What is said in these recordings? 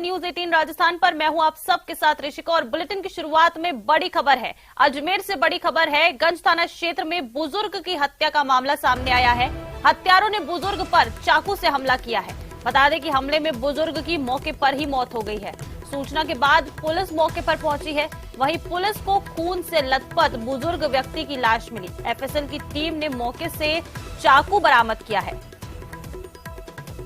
News 18 Rajasthan पर। मैं हूं आप सबके साथ ऋषिका और बुलेटिन की शुरुआत में बड़ी खबर है। अजमेर से बड़ी खबर है। गंज थाना क्षेत्र में बुजुर्ग की हत्या का मामला सामने आया है। हत्यारों ने बुजुर्ग पर चाकू से हमला किया है। बता दें कि हमले में बुजुर्ग की मौके पर ही मौत हो गई है। सूचना के बाद पुलिस मौके पर पहुंची है। वहीं पुलिस को खून से लथपथ बुजुर्ग व्यक्ति की लाश मिली। एफएसएल की टीम ने मौके से चाकू बरामद किया है।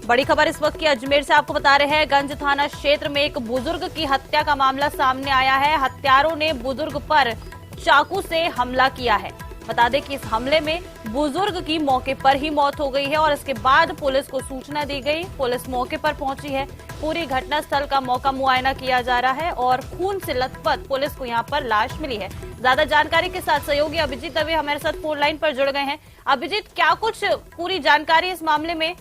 बड़ी खबर इस वक्त की अजमेर से आपको बता रहे हैं। गंज थाना क्षेत्र में एक बुजुर्ग की हत्या का मामला सामने आया है। हत्यारों ने बुजुर्ग पर चाकू से हमला किया है। बता दें कि इस हमले में बुजुर्ग की मौके पर ही मौत हो गई है और इसके बाद पुलिस को सूचना दी गई। पुलिस मौके पर पहुंची है। पूरी घटनास्थल का मौका मुआयना किया जा रहा है और खून से लथपथ पुलिस को यहां पर लाश मिली है। ज्यादा जानकारी के साथ सहयोगी अभिजीत दवे हमारे साथ फोन लाइन पर जुड़ गए हैं। अभिजीत, क्या कुछ पूरी जानकारी इस मामले में?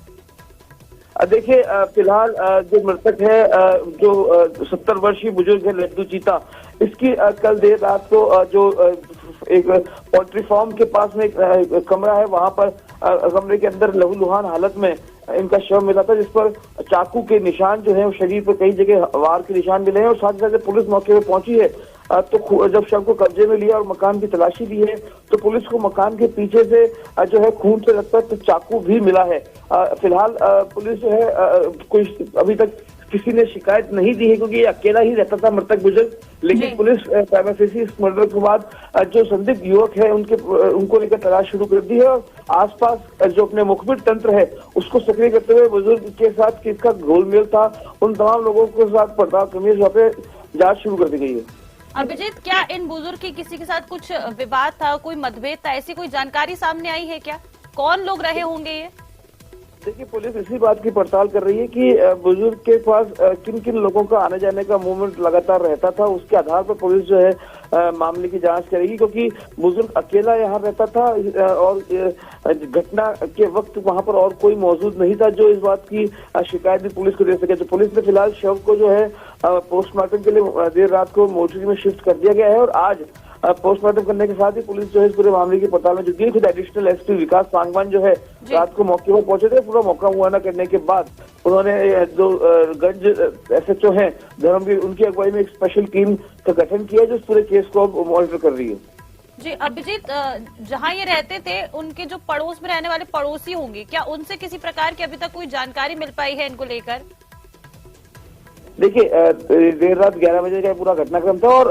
देखिए, फिलहाल जो मृतक है, जो 70 वर्षीय बुजुर्ग है लड्डू चीता, इसकी कल देर रात को जो एक पोल्ट्री फार्म के पास में एक कमरा है, वहां पर कमरे के अंदर लहूलुहान हालत में इनका शव मिला था, जिस पर चाकू के निशान जो है शरीर पर कई जगह वार के निशान मिले हैं। और साथ ही साथ पुलिस मौके पर पहुंची है तो जब शव को कब्जे में लिया और मकान की तलाशी दी है तो पुलिस को मकान के पीछे से जो है खून से लथपथ चाकू भी मिला है। फिलहाल पुलिस जो है कोई अभी तक किसी ने शिकायत नहीं दी है, क्योंकि ये अकेला ही रहता था मृतक बुजुर्ग। लेकिन पुलिस प्राइमेफेसी इस मर्डर के बाद जो संदिग्ध युवक है उनको लेकर तलाश शुरू कर दी है और आसपास जो अपने मुखबिर तंत्र है उसको सक्रिय करते हुए बुजुर्ग के साथ किसका घोलमेल था उन तमाम लोगों के साथ पड़ताल करने पे जांच शुरू कर दी गई है। अभिजीत, क्या इन बुजुर्ग की किसी के साथ कुछ विवाद था, कोई मतभेद था, ऐसी कोई जानकारी सामने आई है क्या? कौन लोग रहे होंगे ये? देखिए, पुलिस इसी बात की पड़ताल कर रही है कि बुजुर्ग के पास किन किन लोगों का आने जाने का मूवमेंट लगातार रहता था। उसके आधार पर पुलिस जो है मामले की जांच करेगी, क्योंकि बुजुर्ग अकेला यहाँ रहता था और घटना के वक्त वहां पर और कोई मौजूद नहीं था जो इस बात की शिकायत भी पुलिस को दे सके। तो पुलिस ने फिलहाल शव को जो है पोस्टमार्टम के लिए देर रात को मोर्चरी में शिफ्ट कर दिया गया है और आज पोस्टमार्टम करने के साथ ही पुलिस जो है इस पूरे मामले की पड़ताल में जुटी है। खुद एडिशनल एसपी विकास सांगवान जो है रात को मौके पर पहुंचे थे। पूरा मौका मुआयना करने के बाद उन्होंने जो गंज एसएचओ हैं धर्मवीर, उनकी अगुवाई में एक स्पेशल टीम का गठन किया जो इस पूरे केस को अब मॉनिटर कर रही है। जी अभिजीत, जहां ये रहते थे उनके जो पड़ोस में रहने वाले पड़ोसी होंगे, क्या उनसे किसी प्रकार की अभी तक कोई जानकारी मिल पाई है इनको लेकर? देखिए, देर रात 11 बजे का पूरा घटनाक्रम था और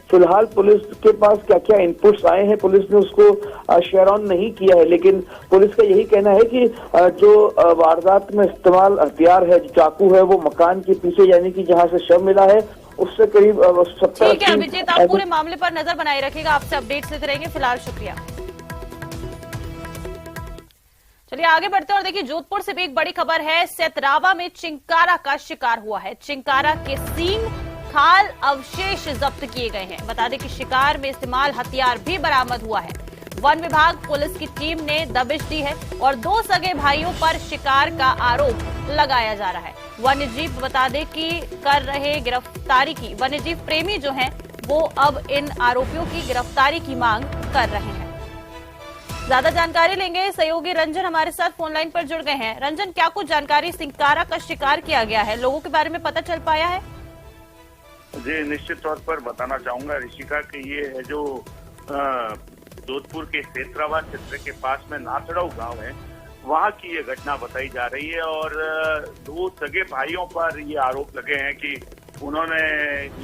फिलहाल पुलिस के पास क्या क्या इनपुट्स आए हैं पुलिस ने उसको शेयर ऑन नहीं किया है। लेकिन पुलिस का यही कहना है कि जो वारदात में इस्तेमाल हथियार है, जो चाकू है, वो मकान के पीछे यानी कि जहां से शव मिला है उससे करीब 70। ठीक है अभिजीत, आप पूरे मामले पर नजर बनाए रखिएगा। आपसे अपडेट्स लेते रहेंगे। फिलहाल शुक्रिया। चलिए आगे बढ़ते हैं और देखिए जोधपुर से भी एक बड़ी खबर है। सेतरावा में चिंकारा का शिकार हुआ है। चिंकारा के सींग, खाल, अवशेष जब्त किए गए हैं। बता दें कि शिकार में इस्तेमाल हथियार भी बरामद हुआ है। वन विभाग पुलिस की टीम ने दबिश दी है और 2 सगे भाइयों पर शिकार का आरोप लगाया जा रहा है। वन्यजीव बता दें कि कर रहे गिरफ्तारी की, वन्यजीव प्रेमी जो हैं वो अब इन आरोपियों की गिरफ्तारी की मांग कर रहे हैं। ज्यादा जानकारी लेंगे। सहयोगी रंजन हमारे साथ फोन लाइन पर जुड़ गए हैं। रंजन, क्या कुछ जानकारी? चिंकारा का शिकार किया गया है, लोगों के बारे में पता चल पाया है? जी निश्चित तौर पर बताना चाहूंगा ऋषिका कि ये है जो जोधपुर के सेतरावा क्षेत्र के पास में नाथड़ाऊ गांव है, वहां की ये घटना बताई जा रही है और 2 सगे भाइयों पर ये आरोप लगे हैं कि उन्होंने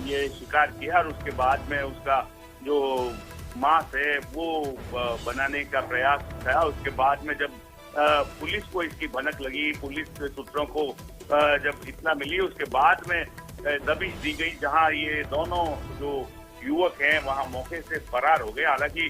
ये शिकार किया और उसके बाद में उसका जो मांस है वो बनाने का प्रयास था। उसके बाद में जब पुलिस को इसकी भनक लगी, पुलिस सूत्रों को जब इतना मिली, उसके बाद में दबिश दी गई, जहां ये दोनों जो युवक हैं वहां मौके से फरार हो गए। हालांकि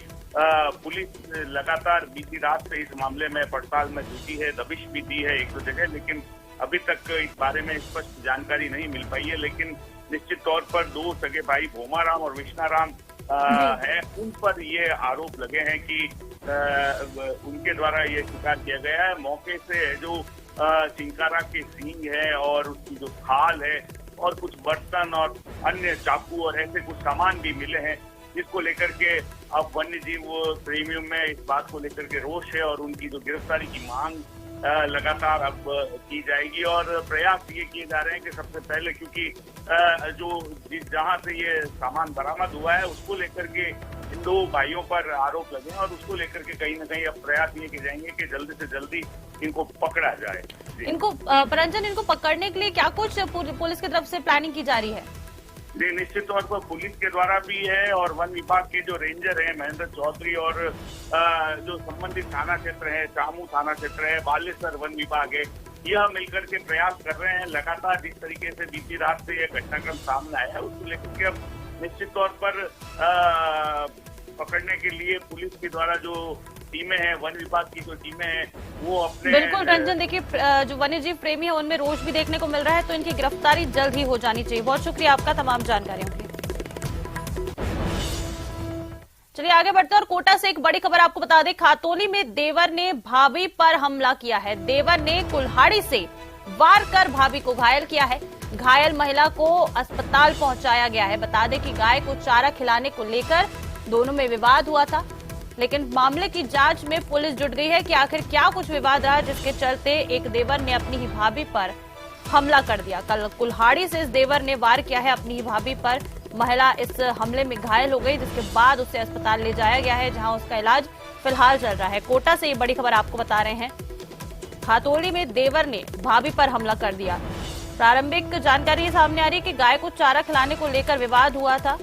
पुलिस लगातार बीती रात से इस मामले में पड़ताल में जुटी है, दबिश भी दी है 1-2 जगह, लेकिन अभी तक इस बारे में स्पष्ट जानकारी नहीं मिल पाई है। लेकिन निश्चित तौर पर 2 सगे भाई भोमाराम और विष्णाराम है, उन पर ये आरोप लगे हैं कि उनके द्वारा ये शिकार किया गया है। मौके से जो चिंकारा के सींग है और उसकी जो खाल है और कुछ बर्तन और अन्य चाकू और ऐसे कुछ सामान भी मिले हैं, जिसको लेकर के अब वन्य जीव प्रेमियों में इस बात को लेकर के रोष है और उनकी जो गिरफ्तारी की मांग लगातार अब की जाएगी और प्रयास ये किए जा रहे हैं कि सबसे पहले, क्योंकि जहां से ये सामान बरामद हुआ है उसको लेकर के इन दो भाइयों पर आरोप लगे हैं और उसको लेकर के कहीं ना कहीं अब प्रयास ये किए जाएंगे कि जल्दी से जल्दी इनको पकड़ा जाए। इनको परंजन, इनको पकड़ने के लिए क्या कुछ पुलिस की तरफ से प्लानिंग की जा रही है? जी, निश्चित तौर पर पुलिस के द्वारा भी है और वन विभाग के जो रेंजर हैं महेंद्र चौधरी और जो संबंधित थाना क्षेत्र है, चामू थाना क्षेत्र है, बालेश्वर वन विभाग है, यह मिलकर के प्रयास कर रहे हैं। लगातार जिस तरीके से बीती रात से यह घटनाक्रम सामने आया है उसको लेकर के अब निश्चित तौर पर पकड़ने के लिए पुलिस के द्वारा जो टीमें हैं, वन विभाग की जो टीमें हैं, वो अपने बिल्कुल रंजन, देखिए जो वन्यजीव प्रेमी है उनमें रोष भी देखने को मिल रहा है, तो इनकी गिरफ्तारी जल्द ही हो जानी चाहिए। बहुत शुक्रिया आपका तमाम जानकारियों के लिए। चलिए आगे बढ़ते हैं और कोटा से एक बड़ी खबर आपको बता दें। खातोली में देवर ने भाभी पर हमला किया है। देवर ने कुल्हाड़ी से वार कर भाभी को घायल किया है। घायल महिला को अस्पताल पहुंचाया गया है। बता दें कि गाय को चारा खिलाने को लेकर दोनों में विवाद हुआ था, लेकिन मामले की जांच में पुलिस जुट गई है कि आखिर क्या कुछ विवाद रहा, जिसके चलते एक देवर ने अपनी ही भाभी पर हमला कर दिया। कल कुल्हाड़ी से इस देवर ने वार किया है अपनी ही भाभी पर। महिला इस हमले में घायल हो गई, जिसके बाद उसे अस्पताल ले जाया गया है, जहां उसका इलाज फिलहाल चल रहा है। कोटा से ये बड़ी खबर आपको बता रहे हैं। खातोली में देवर ने भाभी पर हमला कर दिया। प्रारंभिक जानकारी सामने आ रही है कि गाय को चारा खिलाने को लेकर विवाद हुआ था।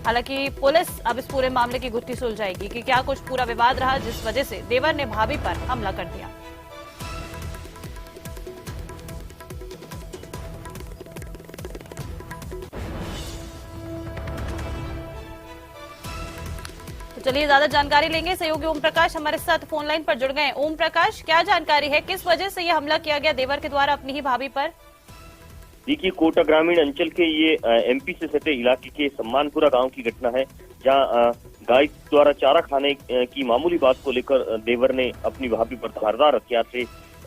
हालांकि पुलिस अब इस पूरे मामले की गुत्थी सुलझाएगी कि क्या कुछ पूरा विवाद रहा जिस वजह से देवर ने भाभी पर हमला कर दिया। तो चलिए ज्यादा जानकारी लेंगे। सहयोगी ओम प्रकाश हमारे साथ फोन लाइन पर जुड़ गए हैं। ओम प्रकाश, क्या जानकारी है, किस वजह से ये हमला किया गया देवर के द्वारा अपनी ही भाभी पर? देखिए, कोटा ग्रामीण अंचल के ये एमपी से सटे इलाके के सम्मानपुरा गांव की घटना है, जहां गाय द्वारा चारा खाने की मामूली बात को लेकर देवर ने अपनी भाभी पर धारदार हथियार से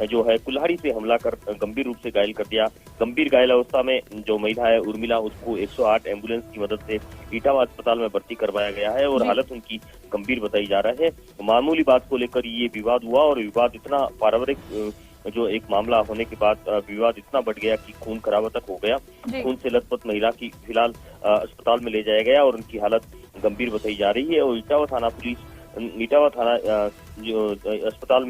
जो है कुल्हाड़ी से हमला कर गंभीर रूप से घायल कर दिया। गंभीर घायल अवस्था में जो महिला है उर्मिला, उसको 108 एम्बुलेंस की मदद से इटावा अस्पताल में भर्ती करवाया गया है और हालत उनकी गंभीर बताई जा रहा है। मामूली बात को लेकर ये विवाद हुआ और विवाद इतना पारिवारिक जो एक मामला होने के बाद विवाद इतना बढ़ गया कि खून खराबा तक हो गया। खून से लथपथ महिला की फिलहाल अस्पताल में ले जाया गया और उनकी हालत गंभीर बताई जा रही है। और इटावा थाना जो अस्पताल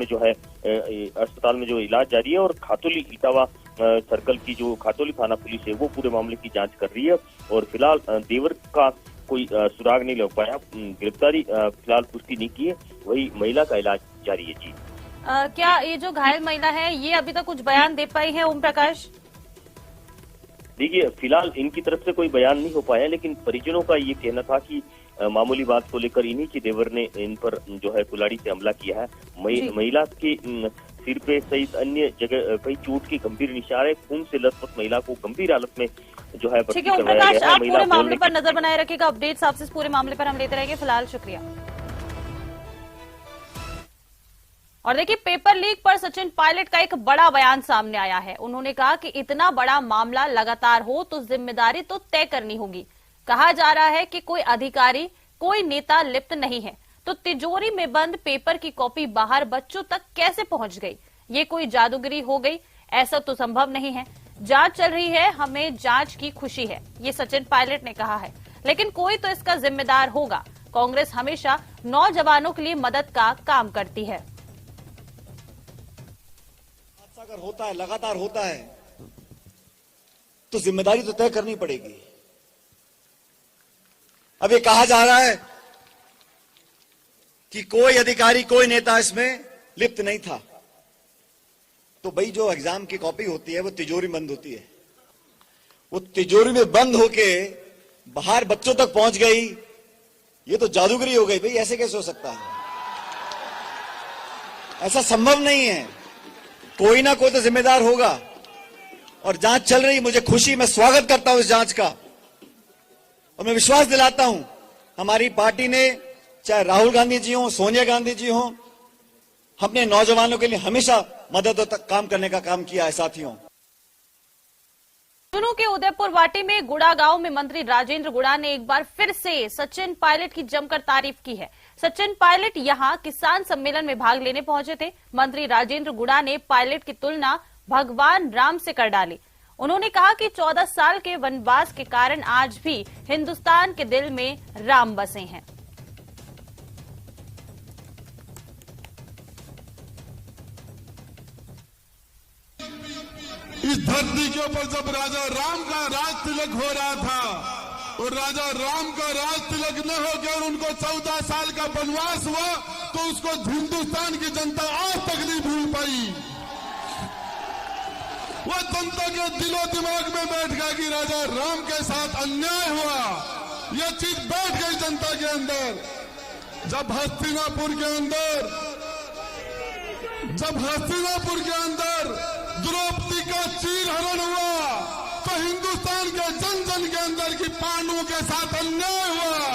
में जो इलाज जारी है और खातोली इटावा सर्कल की जो खातोली थाना पुलिस है वो पूरे मामले की जांच कर रही है और फिलहाल देवर का कोई सुराग नहीं लग पाया। गिरफ्तारी फिलहाल पुष्टि नहीं की है, वही महिला का इलाज जारी है। जी, क्या ये जो घायल महिला है ये अभी तक कुछ बयान दे पाई है ओम प्रकाश? देखिए, फिलहाल इनकी तरफ से कोई बयान नहीं हो पाया, लेकिन परिजनों का ये कहना था कि मामूली बात को लेकर इन्हीं के देवर ने इन पर जो है कुल्हाड़ी से हमला किया है। महिला के सिर पे सहित अन्य जगह कई चोट के गंभीर निशान है। खून से लथपथ महिला को गंभीर हालत में जो है ठीक है ओम प्रकाश, आप पूरे मामले पर नजर बनाए रखिएगा। अपडेट्स आपसे इस पूरे मामले पर हम लेते रहेंगे। फिलहाल शुक्रिया। और देखिए, पेपर लीक पर सचिन पायलट का एक बड़ा बयान सामने आया है। उन्होंने कहा कि इतना बड़ा मामला लगातार हो तो जिम्मेदारी तो तय करनी होगी। कहा जा रहा है कि कोई अधिकारी, कोई नेता लिप्त नहीं है, तो तिजोरी में बंद पेपर की कॉपी बाहर बच्चों तक कैसे पहुंच गई? ये कोई जादूगरी हो गई? ऐसा तो संभव नहीं है। जांच चल रही है, हमें जांच की खुशी है, ये सचिन पायलट ने कहा है। लेकिन कोई तो इसका जिम्मेदार होगा। कांग्रेस हमेशा नौजवानों के लिए मदद का काम करती है। अगर होता है, लगातार होता है, तो जिम्मेदारी तो तय करनी पड़ेगी। अब ये कहा जा रहा है कि कोई अधिकारी, कोई नेता इसमें लिप्त नहीं था, तो भाई जो एग्जाम की कॉपी होती है वो तिजोरी बंद होती है, वो तिजोरी में बंद होके बाहर बच्चों तक पहुंच गई, ये तो जादूगरी हो गई। भाई ऐसे कैसे हो सकता है? ऐसा संभव नहीं है। कोई ना कोई तो जिम्मेदार होगा और जांच चल रही। मुझे खुशी, मैं स्वागत करता हूं इस जांच का और मैं विश्वास दिलाता हूं हमारी पार्टी ने, चाहे राहुल गांधी जी हो, सोनिया गांधी जी हो, अपने नौजवानों के लिए हमेशा मदद तक काम करने का काम किया है। साथियों, झुंझुनू के उदयपुर वाटी में गुड़ा गांव में मंत्री राजेंद्र गुड़ा ने एक बार फिर से सचिन पायलट की जमकर तारीफ की है। सचिन पायलट यहां किसान सम्मेलन में भाग लेने पहुंचे थे। मंत्री राजेंद्र गुड़ा ने पायलट की तुलना भगवान राम से कर डाली। उन्होंने कहा कि 14 साल के वनवास के कारण आज भी हिंदुस्तान के दिल में राम बसे हैं। इस धरती के ऊपर जब राजा राम का राज तिलक हो रहा था और राजा राम का राज तिलक न होकर उनको 14 साल का वनवास हुआ, तो उसको हिंदुस्तान की जनता आज तक नहीं भूल पाई। वह जनता के दिलो दिमाग में बैठ गया कि राजा राम के साथ अन्याय हुआ। यह चीज बैठ गई जनता के अंदर। जब हस्तिनापुर के अंदर द्रौपदी का चीरहरण हुआ, तो हिंदुस्तान के जन जन के अंदर की पांडवों के साथ अन्याय हुआ।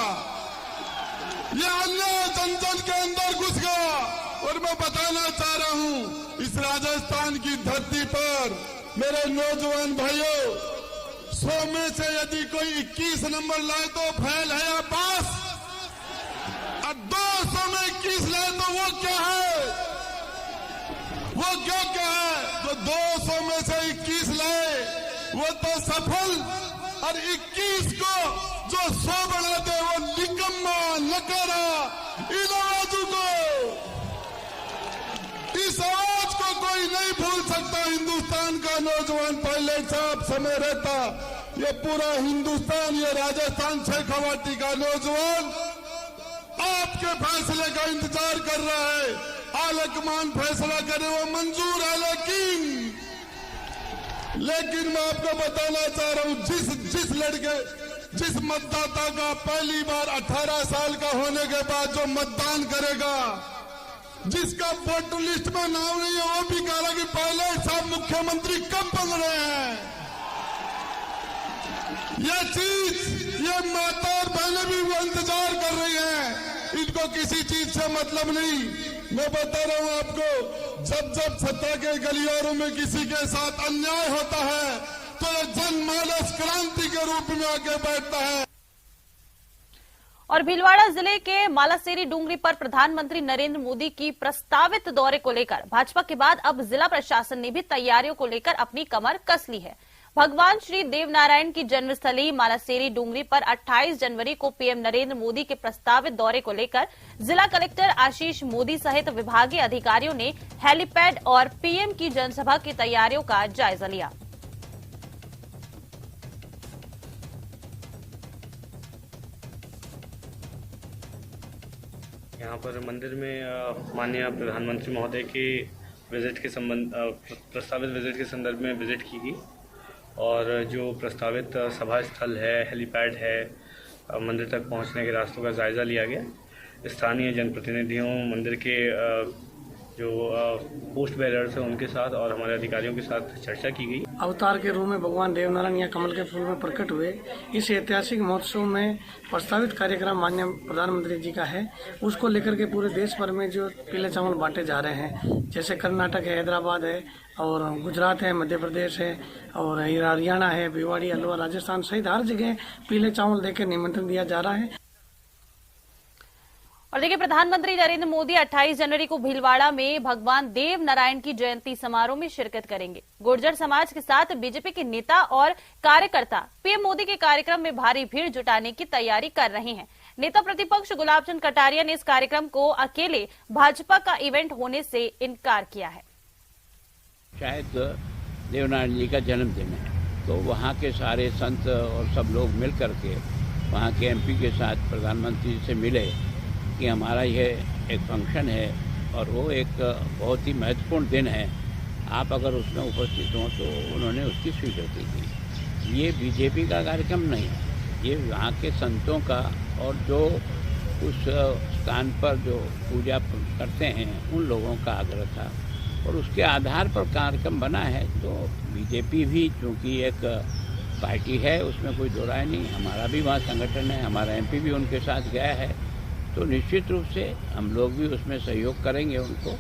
यह अन्याय जन जन के अंदर घुस गया। और मैं बताना चाह रहा हूं, इस राजस्थान की धरती पर मेरे नौजवान भाइयों, 100 में से यदि कोई 21 नंबर लाए तो फैल है या पास, और 200 में 21 लाए तो वो क्या है? वो क्या है? जो 200 में से 21 लाए वो तो सफल, और 21 को जो 100 बना दे वो निकम्मा, नकारा, इन आवाजों को, इस आवाज को कोई नहीं भूल सकता। हिंदुस्तान का नौजवान पहले साहब समय रहता, ये पूरा हिंदुस्तान, ये राजस्थान शेखावाटी का नौजवान आपके फैसले का इंतजार कर रहा है। आलकमान फैसला करे वो मंजूर है, लेकिन मैं आपको बताना चाह रहा हूं, जिस मतदाता का पहली बार 18 साल का होने के बाद जो मतदान करेगा, जिसका वोटर लिस्ट में नाम नहीं है, वो भी कह रहा कि पहले साहब मुख्यमंत्री कब बन रहे हैं। यह चीज ये माता और बहनें भी वो इंतजार कर रही हैं। इनको किसी चीज से मतलब नहीं। मैं बता रहा हूं आपको, जब सत्ता के गलियारों में किसी के साथ अन्याय होता है तो ये जनमानस क्रांति के रूप में आके बैठता है। और भीलवाड़ा जिले के मालासेरी डूंगरी पर प्रधानमंत्री नरेंद्र मोदी की प्रस्तावित दौरे को लेकर भाजपा के बाद अब जिला प्रशासन ने भी तैयारियों को लेकर अपनी कमर कस ली है। भगवान श्री देवनारायण की जन्मस्थली मालासेरी डूंगरी पर 28 जनवरी को पीएम नरेंद्र मोदी के प्रस्तावित दौरे को लेकर जिला कलेक्टर आशीष मोदी सहित विभागीय अधिकारियों ने हेलीपैड और पीएम की जनसभा की तैयारियों का जायजा लिया। यहाँ पर मंदिर में माननीय प्रधानमंत्री महोदय के विजिट के प्रस्तावित विजिट के संदर्भ में विजिट की गई, और जो प्रस्तावित सभा स्थल है, हेलीपैड है, मंदिर तक पहुँचने के रास्तों का जायजा लिया गया। स्थानीय जनप्रतिनिधियों, मंदिर के जो पोस्ट बेरर्स हैं उनके साथ और हमारे अधिकारियों के साथ चर्चा की गई। अवतार के रूप में भगवान देवनारायण या कमल के फूल में प्रकट हुए इस ऐतिहासिक महोत्सव में प्रस्तावित कार्यक्रम माननीय प्रधानमंत्री जी का है। उसको लेकर के पूरे देश भर में जो पीले चावल बांटे जा रहे हैं, जैसे कर्नाटक है, हैदराबाद है, और गुजरात है, मध्य प्रदेश है, और हरियाणा है, भिवाड़ी, अलवर, राजस्थान सहित हर जगह पीले चावल देकर निमंत्रण दिया जा रहा है। और देखिए, प्रधानमंत्री नरेंद्र मोदी 28 जनवरी को भीलवाड़ा में भगवान देव नारायण की जयंती समारोह में शिरकत करेंगे। गुर्जर समाज के साथ बीजेपी के नेता और कार्यकर्ता पीएम मोदी के कार्यक्रम में भारी भीड़ जुटाने की तैयारी कर रहे हैं। नेता प्रतिपक्ष गुलाब चंद कटारिया ने इस कार्यक्रम को अकेले भाजपा का इवेंट होने से इनकार किया है। शायद देवनारायण जी का जन्मदिन है, तो वहाँ के सारे संत और सब लोग मिल करके वहाँ के एमपी के साथ प्रधानमंत्री से मिले कि हमारा यह एक फंक्शन है और वो एक बहुत ही महत्वपूर्ण दिन है, आप अगर उसमें उपस्थित हों, तो उन्होंने उसकी स्वीकृति की। ये बीजेपी का कार्यक्रम नहीं है, ये वहाँ के संतों का, और जो उस स्थान पर जो पूजा करते हैं उन लोगों का आग्रह था, और उसके आधार पर कार्यक्रम बना है। तो बीजेपी भी चूँकि एक पार्टी है, उसमें कोई दो राय नहीं। हमारा भी वहाँ संगठन है, हमारा एमपी भी उनके साथ गया है, तो निश्चित रूप से हम लोग भी उसमें सहयोग करेंगे उनको,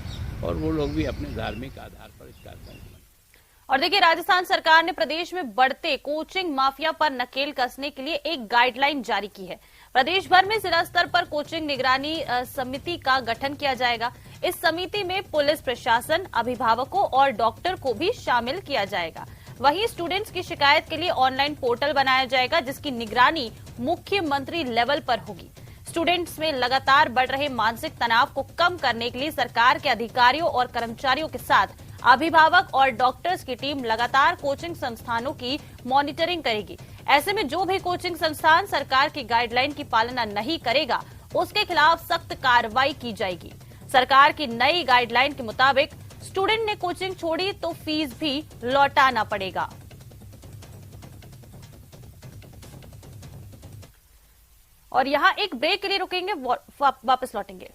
और वो लोग भी अपने धार्मिक आधार पर इस कार्यक्रम और देखिए, राजस्थान सरकार ने प्रदेश में बढ़ते कोचिंग माफिया पर नकेल कसने के लिए एक गाइडलाइन जारी की है। प्रदेश भर में जिला स्तर पर कोचिंग निगरानी समिति का गठन किया जाएगा। इस समिति में पुलिस प्रशासन, अभिभावकों और डॉक्टर को भी शामिल किया जाएगा। वहीं स्टूडेंट्स की शिकायत के लिए ऑनलाइन पोर्टल बनाया जाएगा, जिसकी निगरानी मुख्यमंत्री लेवल पर होगी। स्टूडेंट्स में लगातार बढ़ रहे मानसिक तनाव को कम करने के लिए सरकार के अधिकारियों और कर्मचारियों के साथ अभिभावक और डॉक्टर्स की टीम लगातार कोचिंग संस्थानों की मॉनिटरिंग करेगी। ऐसे में जो भी कोचिंग संस्थान सरकार की गाइडलाइन की पालना नहीं करेगा, उसके खिलाफ सख्त कार्रवाई की जाएगी। सरकार की नई गाइडलाइन के मुताबिक स्टूडेंट ने कोचिंग छोड़ी तो फीस भी लौटाना पड़ेगा। और यहां एक ब्रेक के लिए रुकेंगे, वापस लौटेंगे।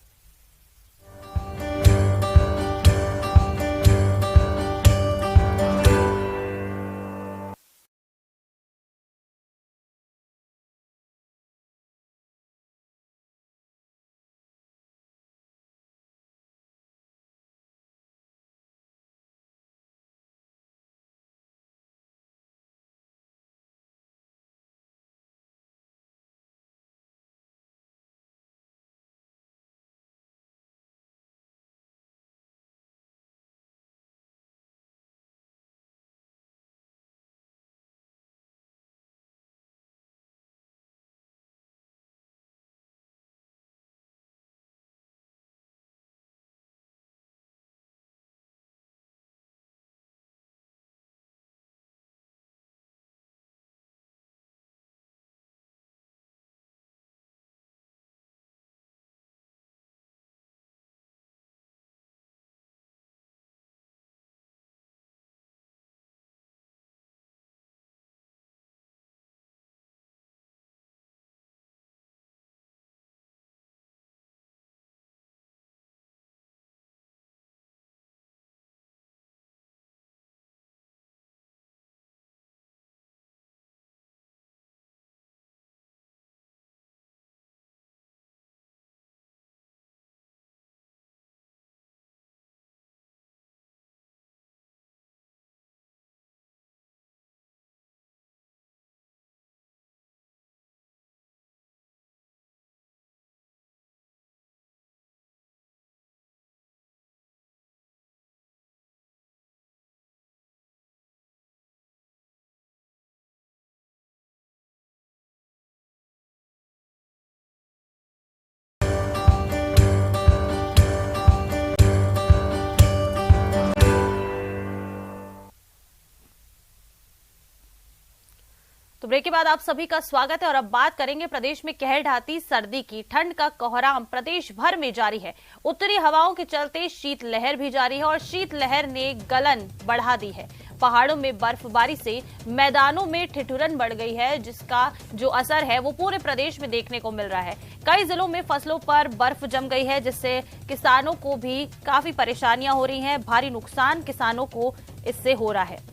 तो ब्रेक के बाद आप सभी का स्वागत है और अब बात करेंगे प्रदेश में कहर ढाती सर्दी की। ठंड का कोहराम प्रदेश भर में जारी है। उत्तरी हवाओं के चलते शीतलहर भी जारी है और शीतलहर ने गलन बढ़ा दी है। पहाड़ों में बर्फबारी से मैदानों में ठिठुरन बढ़ गई है, जिसका जो असर है वो पूरे प्रदेश में देखने को मिल रहा है। कई जिलों में फसलों पर बर्फ जम गई है, जिससे किसानों को भी काफी परेशानियां हो रही हैं। भारी नुकसान किसानों को इससे हो रहा है।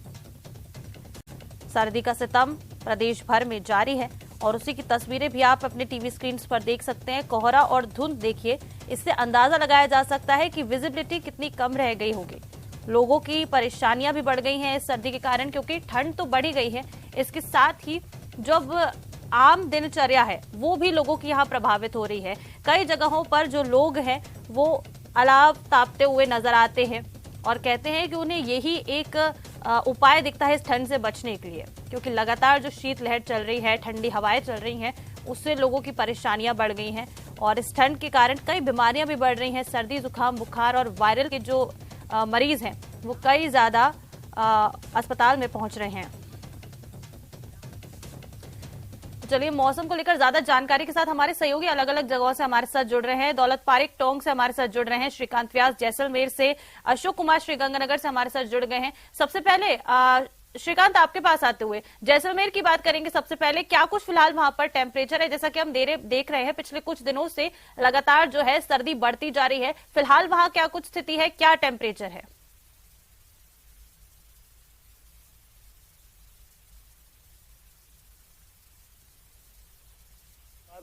सर्दी का सितम प्रदेश भर में जारी है और उसी की तस्वीरें भी आप अपने टीवी स्क्रीन पर देख सकते हैं। कोहरा और धुंध देखिए, इससे अंदाजा लगाया जा सकता है कि विजिबिलिटी कितनी कम रह गई होगी। लोगों की परेशानियां भी बढ़ गई हैं इस सर्दी के कारण, क्योंकि ठंड तो बढ़ी गई है, इसके साथ ही जब आम दिनचर्या है वो भी लोगों की यहाँ प्रभावित हो रही है। कई जगहों पर जो लोग हैं वो अलाव तापते हुए नजर आते हैं और कहते हैं कि उन्हें यही एक उपाय दिखता है इस ठंड से बचने के लिए, क्योंकि लगातार जो शीतलहर चल रही है, ठंडी हवाएं चल रही हैं, उससे लोगों की परेशानियां बढ़ गई हैं और इस ठंड के कारण कई बीमारियां भी बढ़ रही हैं। सर्दी, जुकाम, बुखार और वायरल के जो मरीज हैं वो कई ज्यादा अस्पताल में पहुंच रहे हैं। चलिए, मौसम को लेकर ज्यादा जानकारी के साथ हमारे सहयोगी अलग अलग जगहों से हमारे साथ जुड़ रहे हैं। दौलत पारिक टोंक से हमारे साथ जुड़ रहे हैं, श्रीकांत व्यास जैसलमेर से, अशोक कुमार श्रीगंगानगर से हमारे साथ जुड़ गए हैं। सबसे पहले श्रीकांत, आपके पास आते हुए जैसलमेर की बात करेंगे। सबसे पहले क्या कुछ फिलहाल वहां पर टेम्परेचर है? जैसा कि हम देख रहे हैं पिछले कुछ दिनों से लगातार जो है सर्दी बढ़ती जा रही है, फिलहाल वहां क्या कुछ स्थिति है, क्या टेम्परेचर है?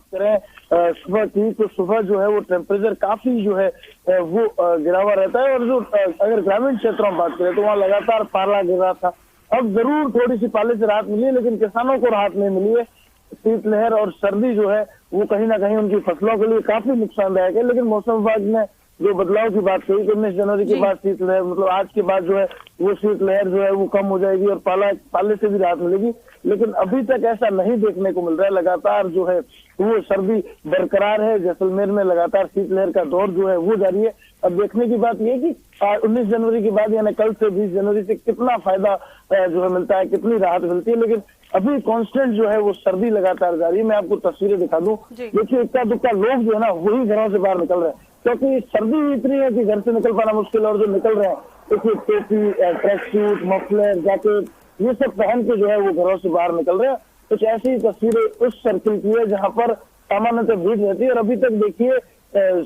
करें सुबह की, तो सुबह जो है वो टेम्परेचर काफी जो है वो गिरा हुआ रहता है। और जो अगर ग्रामीण क्षेत्रों में बात करें तो वहाँ लगातार पाला गिर रहा था। अब जरूर थोड़ी सी पाले से राहत मिली है, लेकिन किसानों को राहत नहीं मिली है। शीतलहर और सर्दी जो है वो कहीं ना कहीं उनकी फसलों के लिए काफी नुकसानदायक है। लेकिन मौसम विभाग ने जो बदलाव की बात कही कि 19 जनवरी के बाद शीतलहर, मतलब आज के बाद जो है वो शीतलहर जो है वो कम हो जाएगी और पाले से भी राहत मिलेगी, लेकिन अभी तक ऐसा नहीं देखने को मिल रहा है। लगातार जो है वो सर्दी बरकरार है। जैसलमेर में लगातार शीतलहर का दौर जो है वो जारी है। अब देखने की बात यह कि 19 जनवरी के बाद यानी कल से 20 जनवरी से कितना फायदा जो है मिलता है, कितनी राहत मिलती है। लेकिन अभी कांस्टेंट जो है वो सर्दी लगातार जारी है। मैं आपको तस्वीरें दिखा दूं, देखिए इक्का दुक्का लोग जो है ना वही घरों से बाहर निकल रहे हैं, क्योंकि सर्दी इतनी है कि घर से निकल पाना मुश्किल है। और जो निकल रहे हैं देखिए टोपी, ट्रैक सूट, मफलर, जैकेट, ये सब पहन के जो है वो घरों से बाहर निकल रहे हैं। कुछ ऐसी ही तस्वीरें उस सर्किल की है जहाँ पर सामान्यतः भीड़ रहती है। और अभी तक देखिए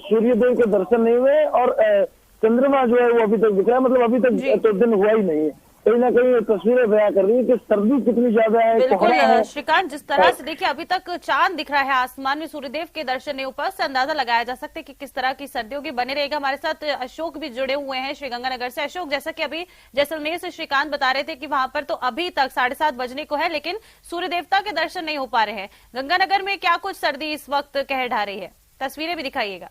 सूर्योदय के दर्शन नहीं हुए और चंद्रमा जो है वो अभी तक दिख रहा है, मतलब अभी तक तो दिन हुआ ही नहीं है। कहीं ना कहीं तस्वीरें बयां कर रही है कि सर्दी कितनी ज्यादा है। बिल्कुल श्रीकांत, जिस तरह से देखिए अभी तक चांद दिख रहा है आसमान में, सूर्यदेव के दर्शन नहीं हो पाए, उससे अंदाजा लगाया जा सकता है कि किस तरह की सर्दी होगी। बने रहेगा हमारे साथ अशोक भी जुड़े हुए हैं श्रीगंगानगर से। अशोक, जैसा कि अभी जैसलमेर से श्रीकांत बता रहे थे कि वहां पर तो अभी तक 7:30 बजने को है, लेकिन सूर्य देवता के दर्शन नहीं हो पा रहे हैं। गंगानगर में क्या कुछ सर्दी इस वक्त कहर ढा रही है, तस्वीरें भी दिखाइएगा।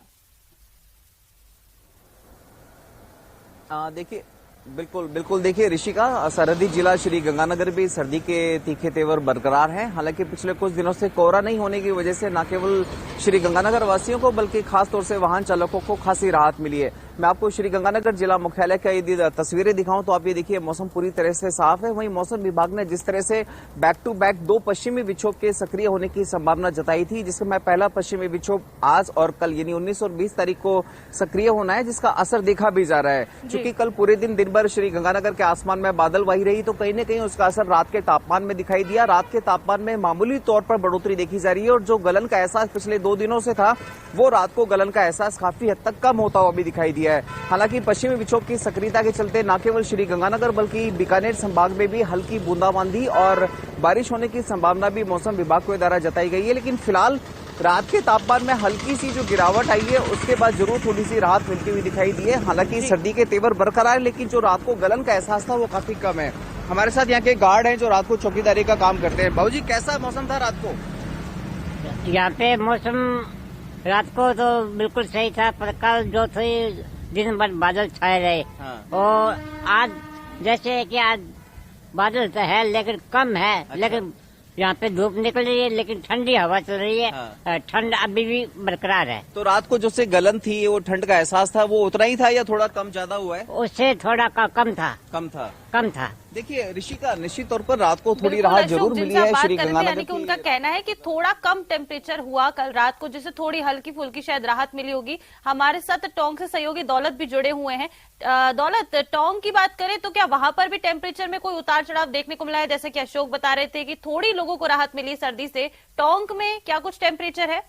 देखिए बिल्कुल देखिए ऋषिका, सरहदी जिला श्री गंगानगर भी सर्दी के तीखे तेवर बरकरार हैं। हालांकि पिछले कुछ दिनों से कोहरा नहीं होने की वजह से न केवल श्री गंगानगर वासियों को बल्कि खासतौर से वाहन चालकों को खासी राहत मिली है। मैं आपको श्री गंगानगर जिला मुख्यालय का ये तस्वीरें दिखाऊं तो आप ये देखिए मौसम पूरी तरह से साफ है। वहीं मौसम विभाग ने जिस तरह से बैक टू बैक 2 पश्चिमी विक्षोभ के सक्रिय होने की संभावना जताई थी, जिसमें पहला पश्चिमी विक्षोभ आज और कल यानी 19 और 20 तारीख को सक्रिय होना है, जिसका असर देखा भी जा रहा है। चूंकि कल पूरे दिन भर श्री गंगानगर के आसमान में बादल वाही रही, तो कहीं न कहीं उसका असर रात के तापमान में दिखाई दिया। रात के तापमान में मामूली तौर पर बढ़ोतरी देखी जा रही है और जो गलन का एहसास पिछले 2 दिनों से था, वो रात को गलन का एहसास काफी हद तक कम होता हुआ भी दिखाई दिया है। हालांकि पश्चिमी विक्षोभ की सक्रियता के चलते न केवल श्री गंगानगर बल्कि बीकानेर संभाग में भी हल्की बूंदाबांदी और बारिश होने की संभावना भी मौसम विभाग के द्वारा जताई गई है। लेकिन फिलहाल रात के तापमान में हल्की सी जो गिरावट आई है, उसके बाद जरूर थोड़ी सी राहत मिलती हुई दिखाई दी है। हालांकि सर्दी के तेवर बरकरार है, लेकिन जो रात को गलन का एहसास था वो काफी कम है। हमारे साथ यहाँ के गार्ड हैं जो रात को चौकीदारी का काम करते हैं। बाबूजी, कैसा मौसम था रात को? यहाँ पे मौसम रात को तो बिल्कुल सही था, पर कल जो थी दिन भर बादल छाए रहे। और आज जैसे कि आज बादल तो है लेकिन कम है। अच्छा। लेकिन यहाँ पे धूप निकल रही है, लेकिन ठंडी हवा चल रही है। ठंड अभी भी बरकरार है। तो रात को जो से गलन थी, वो ठंड का एहसास था, वो उतना ही था या थोड़ा कम ज्यादा हुआ है? उससे थोड़ा कम था। देखिए ऋषिका, निश्चित तौर पर रात को थोड़ी राहत जरूर मिली है श्री गंगानगर की। उनका कहना है कि थोड़ा कम टेम्परेचर हुआ कल रात को, जिससे थोड़ी हल्की फुल्की शायद राहत मिली होगी। हमारे साथ टोंक से सहयोगी दौलत भी जुड़े हुए हैं। दौलत, टोंक की बात करें तो क्या वहां पर भी टेम्परेचर में कोई उतार चढ़ाव देखने को मिला है? जैसे कि अशोक बता रहे थे कि थोड़ी लोगों को राहत मिली सर्दी से, टोंक में क्या कुछ टेम्परेचर है?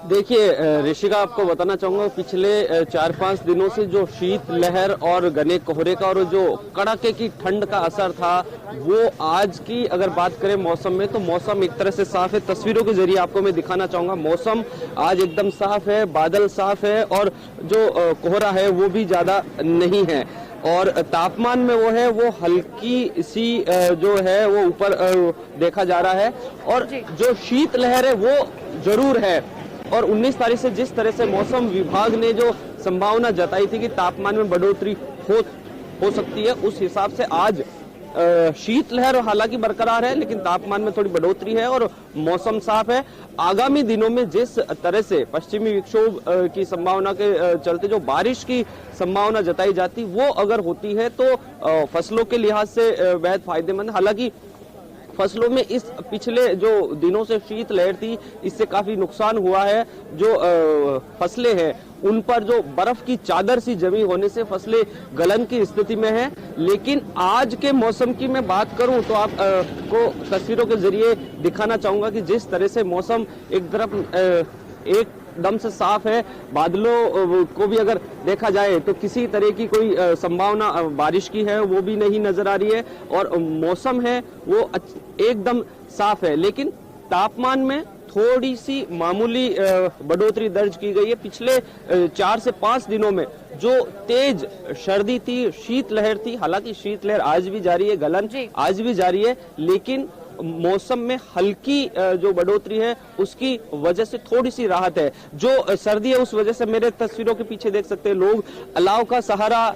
देखिए ऋषिका, आपको बताना चाहूंगा पिछले 4-5 दिनों से जो शीत लहर और घने कोहरे का और जो कड़ाके की ठंड का असर था, वो आज की अगर बात करें मौसम में तो मौसम एक तरह से साफ है। तस्वीरों के जरिए आपको मैं दिखाना चाहूंगा, मौसम आज एकदम साफ है, बादल साफ है और जो कोहरा है वो भी ज्यादा नहीं है। और तापमान में वो हल्की सी जो है वो ऊपर देखा जा रहा है और जो शीत लहर है वो जरूर है। और 19 तारीख से जिस तरह से मौसम विभाग ने जो संभावना जताई थी कि तापमान में बढ़ोतरी हो सकती है, उस हिसाब से आज शीतलहर हालांकि बरकरार है, लेकिन तापमान में थोड़ी बढ़ोतरी है और मौसम साफ है। आगामी दिनों में जिस तरह से पश्चिमी विक्षोभ की संभावना के चलते जो बारिश की संभावना जताई जाती, वो अगर होती है तो फसलों के लिहाज से बेहद फायदेमंद। हालांकि फसलों में इस पिछले जो दिनों से शीत लहर थी, इससे काफी नुकसान हुआ है। जो फसलें हैं उन पर जो बर्फ की चादर सी जमी होने से फसलें गलन की स्थिति में हैं। लेकिन आज के मौसम की मैं बात करूं तो आप को तस्वीरों के जरिए दिखाना चाहूंगा कि जिस तरह से मौसम एक एकदम से साफ है। बादलों को भी अगर देखा जाए तो किसी तरह की कोई संभावना बारिश की है वो भी नहीं नजर आ रही है और मौसम है वो एकदम साफ है। लेकिन तापमान में थोड़ी सी मामूली बढ़ोतरी दर्ज की गई है। पिछले 4 से 5 दिनों में जो तेज सर्दी थी, शीतलहर थी, हालांकि शीतलहर आज भी जारी है, गलन आज भी जारी है, लेकिन मौसम में हल्की जो बढ़ोतरी है उसकी वजह से थोड़ी सी राहत है। जो सर्दी है उस वजह से मेरे तस्वीरों के पीछे देख सकते हैं लोग अलाव का सहारा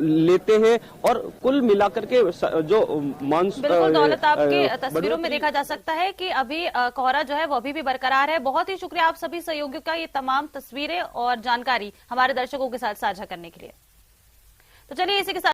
लेते हैं और कुल मिलाकर के जो बिल्कुल दौलत, आपके तस्वीरों में देखा जा सकता है कि अभी कोहरा जो है वो अभी भी बरकरार है। बहुत ही शुक्रिया आप सभी सहयोगियों का ये तमाम तस्वीरें और जानकारी हमारे दर्शकों के साथ साझा करने के लिए। तो चलिए इसी के साथ